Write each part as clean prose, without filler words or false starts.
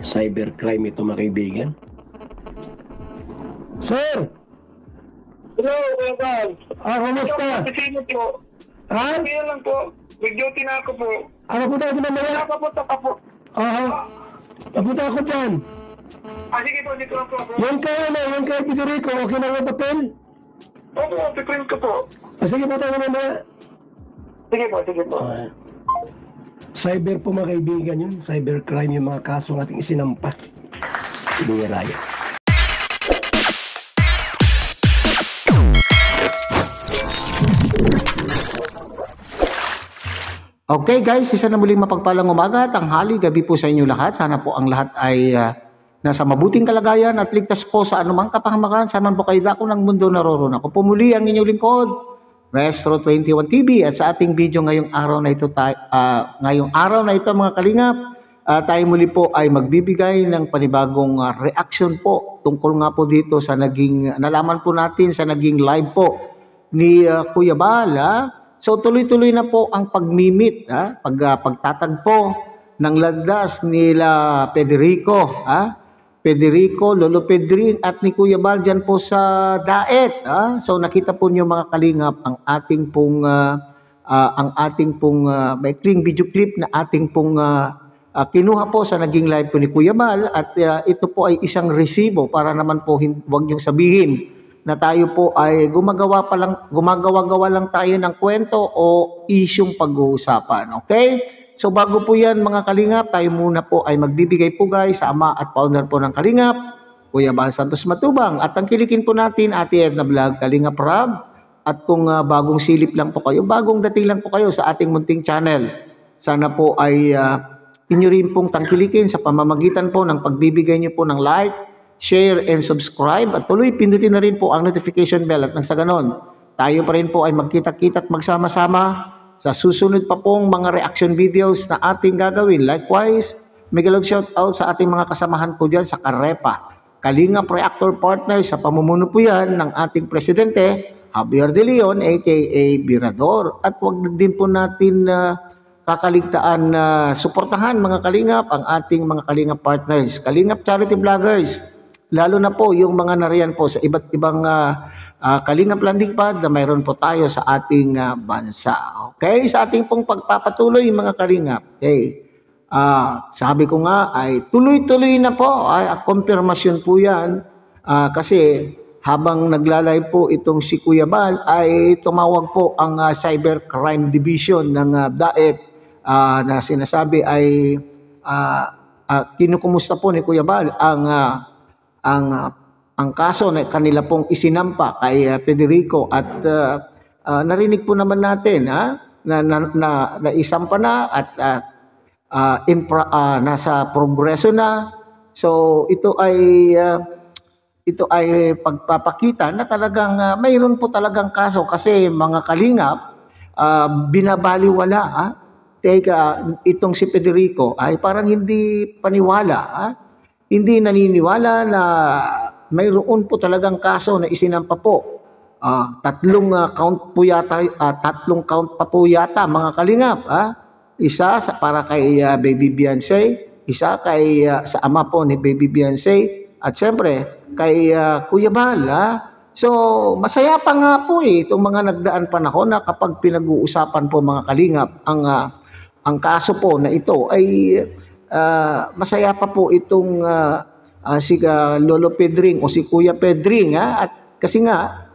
cybercrime ito, mga kaibigan. Sir! Hello, Evan. Kumusta? Sino po? Ha? Kaya lang po. Nag-duty na ako po. Ano po tayo mamaya? Nakapunta ka po. Napunta ako dyan. Sige po, dito lang po ako. Yung kay Federico, okay na yung papel? Opo, piprint ko po. Sige po tayo mamaya. Sige po. Cyber po, mga kaibigan, yun. Cybercrime yung mga kasong ating isinampa. Bira yan. Okay guys, isa na muling mapagpalang umaga, tanghali, gabi po sa inyo lahat. Sana po ang lahat ay nasa mabuting kalagayan at ligtas po sa anumang kapahamakan. Saan man po kayo dako ng mundo naroroon. Ako po muli ang inyong lingkod, Maestro 21 TV. At sa ating video ngayong araw na ito, mga kalingap, tayo muli po ay magbibigay ng panibagong reaction po tungkol nga po dito sa nalaman po natin sa naging live po ni Kuya Bal. So tuloy-tuloy na po ang pagmimit, pagtatagpo ng landas nila Federico, Lolo Pedrin at ni Kuya Bal dyan po sa Daet. So nakita po niyo mga kalingap ang ating pong maikling video clip na ating pong kinuha po sa naging live po ni Kuya Bal at ito po ay isang resibo para naman po huwag niyong sabihin na tayo po ay gumagawa lang tayo ng kwento o isyong pag-uusapan. Okay? So bago po yan mga kalingap, tayo muna po ay magbibigay po guys sa ama at founder po ng Kalingap, Kuya Bal Santos Matubang. At tangkilikin po natin Ate Edna Vlog, Kalingap Rob. At kung bagong silip lang po kayo, bagong dating lang po kayo sa ating munting channel, sana po ay inyo rin pong tangkilikin sa pamamagitan po ng pagbibigay niyo po ng like, share and subscribe at tuloy pindutin na rin po ang notification bell at nang sa ganon tayo pa rin po ay magkita-kita at magsama-sama sa susunod pa pong mga reaction videos na ating gagawin. Likewise, mega shout out sa ating mga kasamahan po dyan sa Karepa, Kalingap Reactor Partners sa pamumuno po yan ng ating presidente Javier De Leon aka Birador. At wag din po natin kakaligtaan na suportahan mga kalingap ang ating mga kalingap partners, Kalingap Charity Vloggers, lalo na po yung mga nariyan po sa iba't ibang Kalingap Landing Pad na mayroon po tayo sa ating bansa. Okay? Sa ating pong pagpapatuloy mga kalingap. Okay? Sabi ko nga ay tuloy-tuloy na po. Ay, konfirmasyon po yan. Kasi habang naglalay po itong si Kuya Bal ay tumawag po ang Cybercrime Division ng Daet na sinasabi ay kinukumusta po ni Kuya Bal ang kaso na kanila pong isinampa kay Federico at narinig po naman natin na isampa na at nasa progreso na. So ito ay pagpapakita na talagang mayroon po talagang kaso kasi mga kalingap binabaliwala itong si Federico ay parang hindi paniwala hindi naniniwala na mayroon po talagang kaso na isinampa po. Tatlong count pa po yata mga kalingap. Isa para kay Baby Beyonce, isa sa ama po ni Baby Beyonce, at siyempre kay Kuya Bal. So masaya pa nga po itong mga nagdaan panahon na kapag pinag-uusapan po mga kalingap ang kaso po na ito ay masaya pa po itong si Lolo Pedring o si Kuya Pedring at kasi nga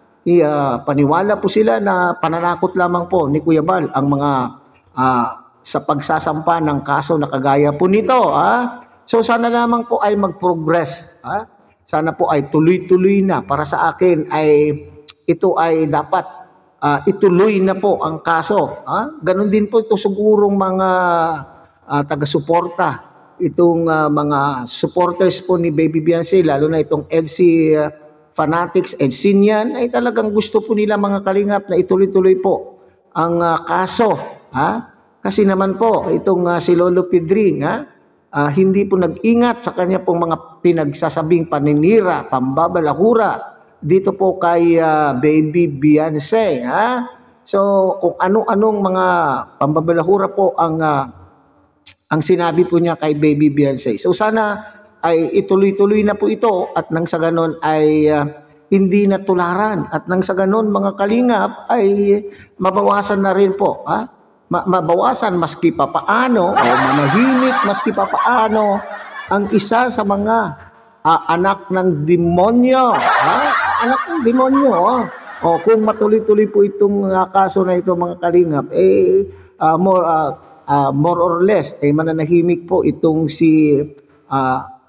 paniwala po sila na pananakot lamang po ni Kuya Bal ang mga sa pagsasampa ng kaso na kagaya po nito. So sana lamang po ay mag-progress. Sana po ay tuloy-tuloy na. Para sa akin ay ito ay dapat ituloy na po ang kaso. Ganon din po ito sigurong mga taga-suporta. Itong mga supporters po ni Baby Beyonce, lalo na itong EDC fanatics, EDCinian, ay talagang gusto po nila mga kalingap na ituloy-tuloy po ang kaso. Kasi naman po itong si Lolo Pedring hindi po nag-ingat sa kanya pong mga pinagsasabing paninira, pambabalahura dito po kay Baby Beyonce. So kung ano-anong mga pambabalahura po ang sinabi po niya kay Baby Beyonce. So sana ay ituloy-tuloy na po ito at nang sa ganon ay hindi na tularan at nang sa ganon mga kalingap ay mabawasan na rin po mabawasan maski papaano o manahimik maski papaano ang isa sa mga anak ng demonyo. Anak ng demonyo. O kung matuloy-tuloy po itong kaso na ito mga kalingap, more or less, mananahimik po itong si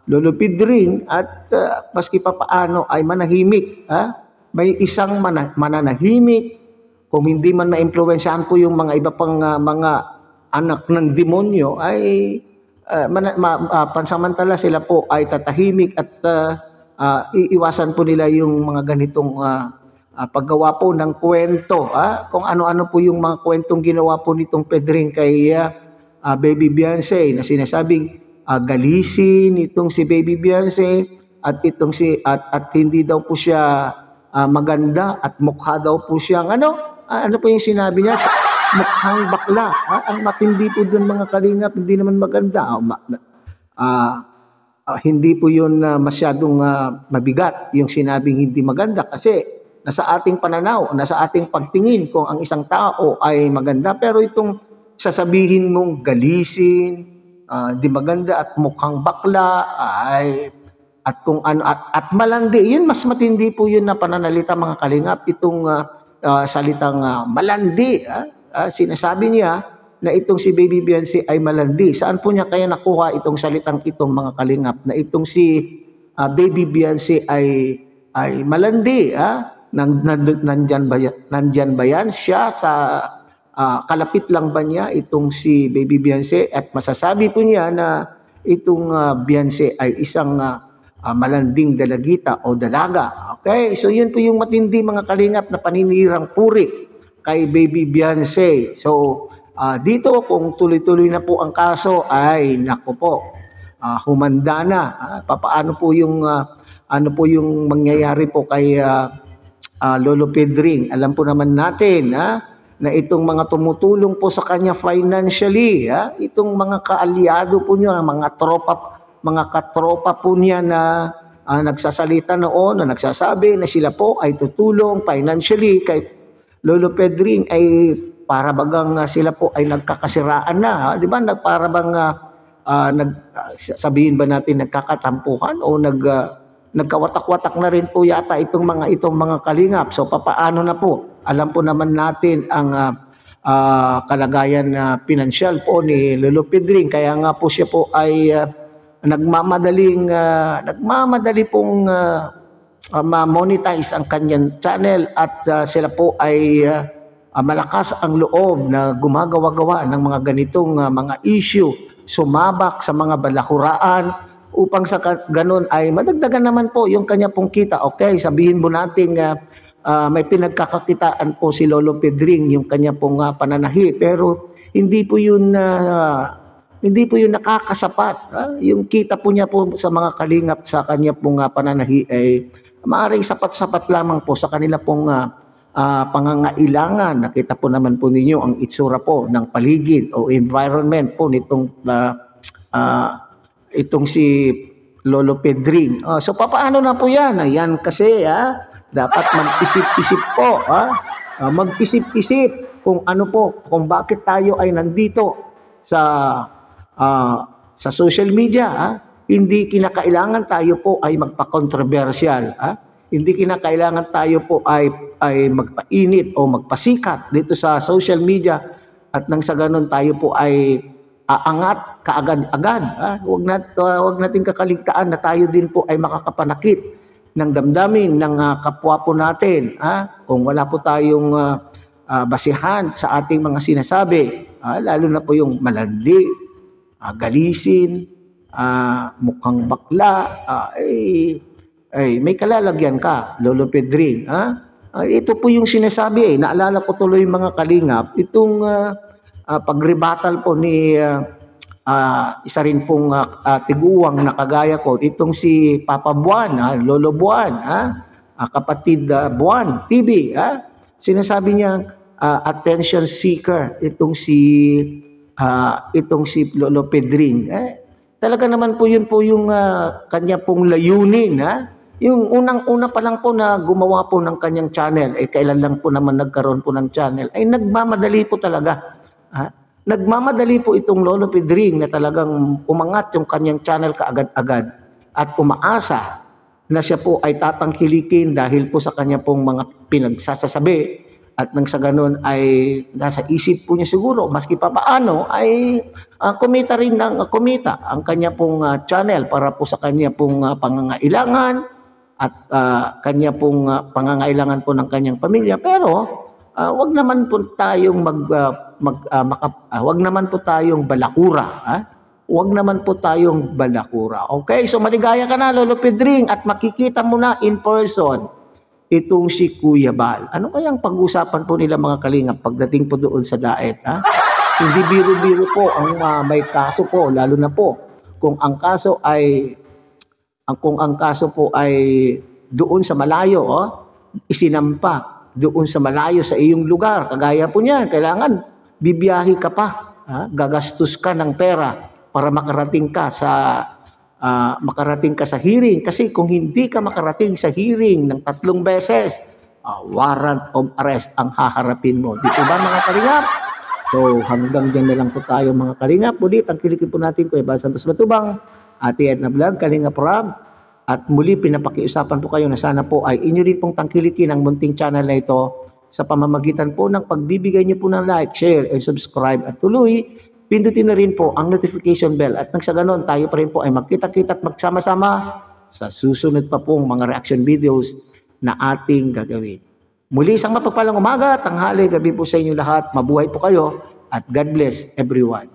Lolo Pedring at maski pa paano ay manahimik. May isang mananahimik, kung hindi man na-impluwensyahan po yung mga iba pang mga anak ng demonyo, ay pansamantala sila po ay tatahimik at iiwasan po nila yung mga ganitong paggawa po ng kwento. Kung ano-ano po yung mga kwentong ginawa po nitong Pedring kay Baby Beyonce na sinasabing galisin itong si Baby Beyonce at itong at hindi daw po siya maganda at mukha daw po siyang ano po yung sinabi niya, mukhang bakla. Ang matindi po doon mga kalingap, hindi naman maganda. Hindi po yun masyadong mabigat yung sinabing hindi maganda kasi nasa ating pananaw, nasa ating pagtingin kung ang isang tao ay maganda. Pero itong sasabihin mong galisin, di maganda at mukhang bakla, at kung ano at malandi, yun mas matindi po yun na pananalita mga kalingap, itong salitang malandi. Sinasabi niya na itong si Baby Beyonce ay malandi. Saan po niya kaya nakuha itong salitang itong mga kalingap na itong si Baby Beyonce ay malandi? Nandyan ba yan? Siya sa kalapit lang ba niya itong si Baby Beyonce? At masasabi po niya na itong Beyonce ay isang malanding dalagita o dalaga. Okay? So yun po yung matindi mga kalingap na paninirang puri kay Baby Beyonce. So dito kung tuloy-tuloy na po ang kaso ay naku po, humanda na. Papaano po yung ano po yung mangyayari po kay Lolo Pedring? Alam po naman natin na itong mga tumutulong po sa kanya financially, itong mga kaalyado po niya, mga katropa po niya na nagsasalita noon, na nagsasabi na sila po ay tutulong financially kay Lolo Pedring, ay para bagang sila po ay nagkakasiraan na, di ba? Para bang sabihin ba natin nagkakatampuhan o nagkawatak-watak na rin po yata itong mga kalingap. So papaano na po? Alam po naman natin ang kalagayan na pinansyal po ni Lolo Pedring, kaya nga po siya po ay nagmamadali pong ma-monetize ang kanyang channel at sila po ay malakas ang loob na gumagawa-gawa ng mga ganitong mga issue, sumabak sa mga balahuraan upang sa ganun ay madagdagan naman po yung kanya pong kita. Okay, sabihin mo natin may pinagkakakitaan po si Lolo Pedring yung kanya pong pananahi, pero hindi po yun nakakasapat. Yung kita po niya po sa mga kalingap sa kanya pong pananahi ay maaaring sapat-sapat lamang po sa kanila pong pangangailangan. Nakita po naman po ninyo ang itsura po ng paligid o environment po nitong itong si Lolo Pedring. So papaano na po yan? Ayan kasi dapat mag-isip-isip po. Mag-isip-isip kung ano po, kung bakit tayo ay nandito sa social media. Hindi kinakailangan tayo po ay magpa-controversial. Hindi kinakailangan tayo po ay magpainit o magpasikat dito sa social media at nang sa ganun tayo po ay aangat kaagad-agad. Huwag natin kakaligtaan na tayo din po ay makakapanakit ng damdamin ng kapwa po natin. Kung wala po tayong basihan sa ating mga sinasabi, lalo na po yung malandi, galisin, mukhang bakla, may kalalagyan ka, Lolo Pedring. Ito po yung sinasabi. Naalala ko tuloy mga kalingap, itong pagrebatal po ni isa rin pong tiguwang na kagaya ko, itong si Papa Buwan, Lolo Buwan, kapatid Buwan, TV. Sinasabi niya, attention seeker, itong si Lolo Pedring. talaga naman po yun po yung kanya pong layunin. Yung unang-una pa lang po na gumawa po ng kanyang channel, kailan lang po naman nagkaroon po ng channel, ay nagmamadali po talaga. Nagmamadali po itong Lolo Pedring na talagang umangat yung kanyang channel kaagad-agad at umaasa na siya po ay tatangkilikin dahil po sa kanya pong mga pinagsasasabi. At nang sa ganun ay nasa isip po niya siguro, maski pa paano ay kumita ang kanya pong channel para po sa kanya pong pangangailangan at kanya pong pangangailangan po ng kanyang pamilya. Pero wag naman po tayong wag naman po tayong balakura. Wag naman po tayong balakura. Okay, so maligaya ka na, Lolo Pedring, at makikita mo na in person itong si Kuya Bal. Ano kayang pag-usapan po nila mga kalingap pagdating po doon sa Daet? Hindi biro-biro po ang may kaso po, lalo na po kung ang kaso po ay doon sa malayo, isinampa doon sa malayo sa iyong lugar. Kagaya po niyan, kailangan bibiyahe ka pa, gagastos ka ng pera para makarating ka sa hearing. Kasi kung hindi ka makarating sa hearing ng 3 beses, warrant of arrest ang haharapin mo. Dito ba mga kalingap? So hanggang dyan na lang po tayo mga kalingap. Muli, tangkilikin po natin Kuya Bal Santos Matubang, Ate Edna Vlog, Kalingap Rob. At muli pinapakiusapan po kayo na sana po ay inyo rin pong tangkilikin ang munting channel na ito sa pamamagitan po ng pagbibigay niyo po ng like, share, and subscribe. At tuloy, pindutin na rin po ang notification bell at nang sa ganon tayo pa rin po ay magkita-kita at magsama-sama sa susunod pa pong mga reaction videos na ating gagawin. Muli isang mapagpalang umaga, tanghali, gabi po sa inyo lahat. Mabuhay po kayo at God bless everyone.